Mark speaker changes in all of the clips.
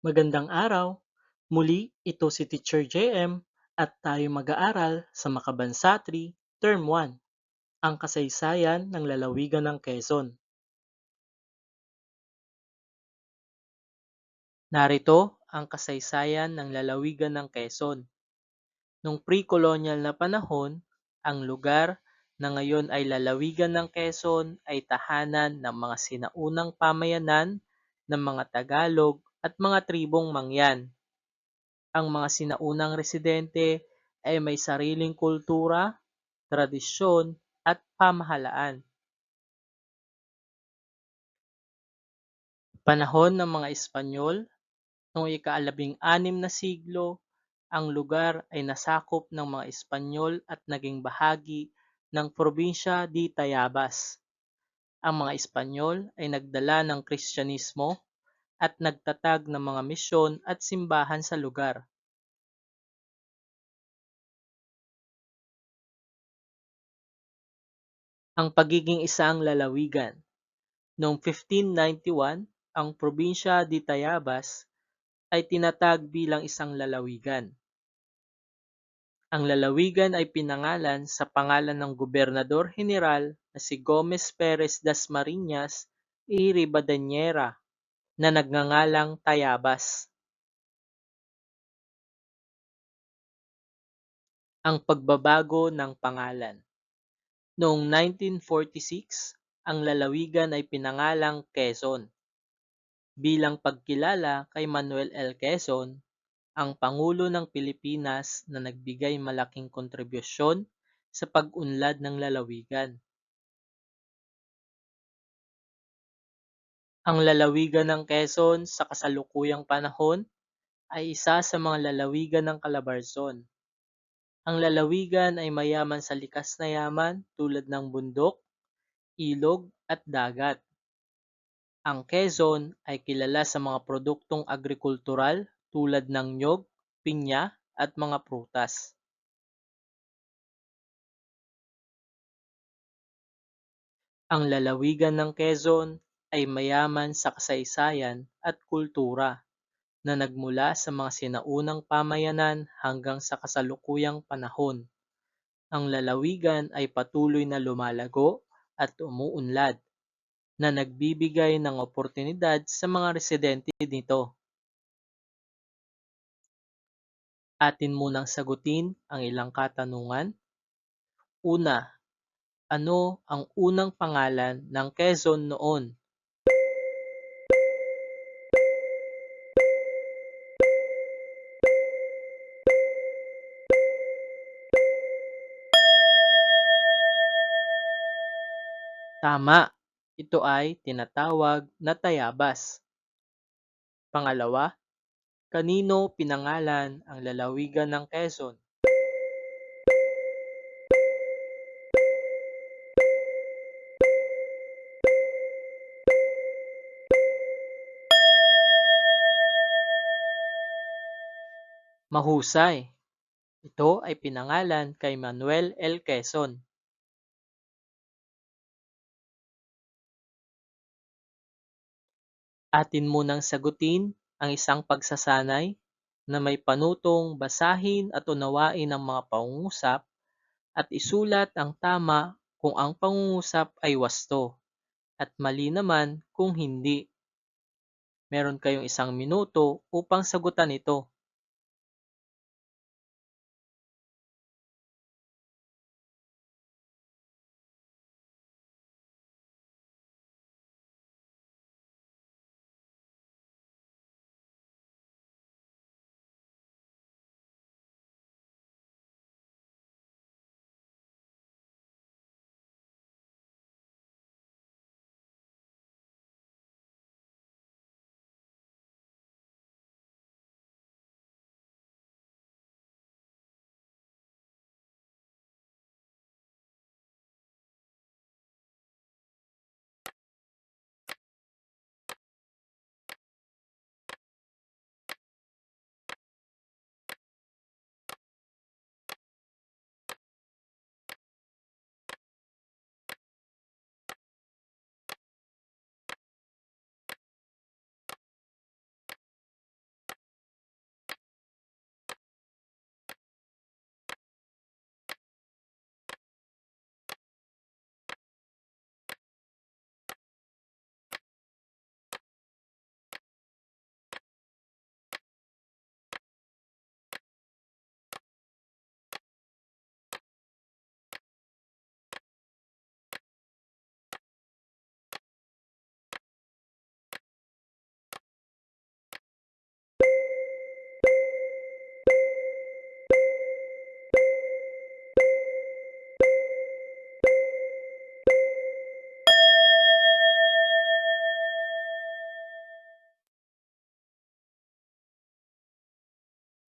Speaker 1: Magandang araw. Muli, ito si Teacher JM at tayo mag-aaral sa Makabansa 3, Term 1, ang kasaysayan ng lalawigan ng Quezon. Narito ang kasaysayan ng lalawigan ng Quezon. Noong pre-colonial na panahon, ang lugar na ngayon ay lalawigan ng Quezon ay tahanan ng mga sinaunang pamayanan ng mga Tagalog at mga tribong Mangyan. Ang mga sinaunang residente ay may sariling kultura, tradisyon at pamahalaan. Panahon ng mga Espanyol, noong ika-16 na siglo, ang lugar ay nasakop ng mga Espanyol at naging bahagi ng probinsya di Tayabas. Ang mga Espanyol ay nagdala ng Kristyanismo at nagtatag ng mga misyon at simbahan sa lugar. Ang pagiging isang lalawigan. Noong 1591, ang probinsya di Tayabas ay tinatag bilang isang lalawigan. Ang lalawigan ay pinangalan sa pangalan ng Gobernador Heneral na si Gomez Perez Dasmariñas y Ribadeñera na nagngangalang Tayabas. Ang pagbabago ng pangalan. Noong 1946, ang lalawigan ay pinangalang Quezon. Bilang pagkilala kay Manuel L. Quezon, ang Pangulo ng Pilipinas na nagbigay malaking kontribusyon sa pag-unlad ng lalawigan. Ang lalawigan ng Quezon sa kasalukuyang panahon ay isa sa mga lalawigan ng Calabarzon. Ang lalawigan ay mayaman sa likas na yaman tulad ng bundok, ilog at dagat. Ang Quezon ay kilala sa mga produktong agrikultural tulad ng nyog, pinya at mga prutas. Ang lalawigan ng Quezon ay mayaman sa kasaysayan at kultura na nagmula sa mga sinaunang pamayanan hanggang sa kasalukuyang panahon. Ang lalawigan ay patuloy na lumalago at umuunlad na nagbibigay ng oportunidad sa mga residente nito. Atin munang sagutin ang ilang katanungan. Una, ano ang unang pangalan ng Quezon noon? Tama, ito ay tinatawag na Tayabas. Pangalawa, kanino pinangalan ang lalawigan ng Quezon? Mahusay, ito ay pinangalan kay Manuel L. Quezon. Atin munang sagutin ang isang pagsasanay na may panutong basahin at unawain ang mga pangungusap at isulat ang tama kung ang pangungusap ay wasto at mali naman kung hindi. Meron kayong 1 minuto upang sagutan ito.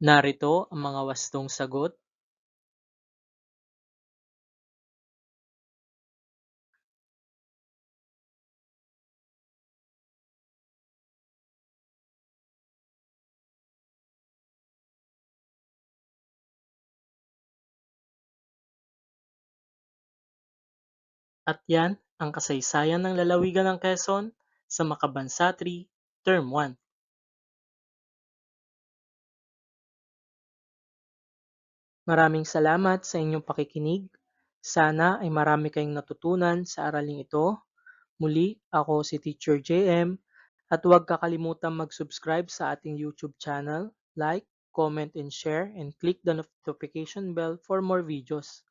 Speaker 1: Narito ang mga wastong sagot. At yan ang kasaysayan ng lalawigan ng Quezon sa Makabansa 3, Term 1. Maraming salamat sa inyong pakikinig. Sana ay marami kayong natutunan sa araling ito. Muli, ako si Teacher JM at huwag kakalimutang mag-subscribe sa ating YouTube channel, like, comment and share, and click the notification bell for more videos.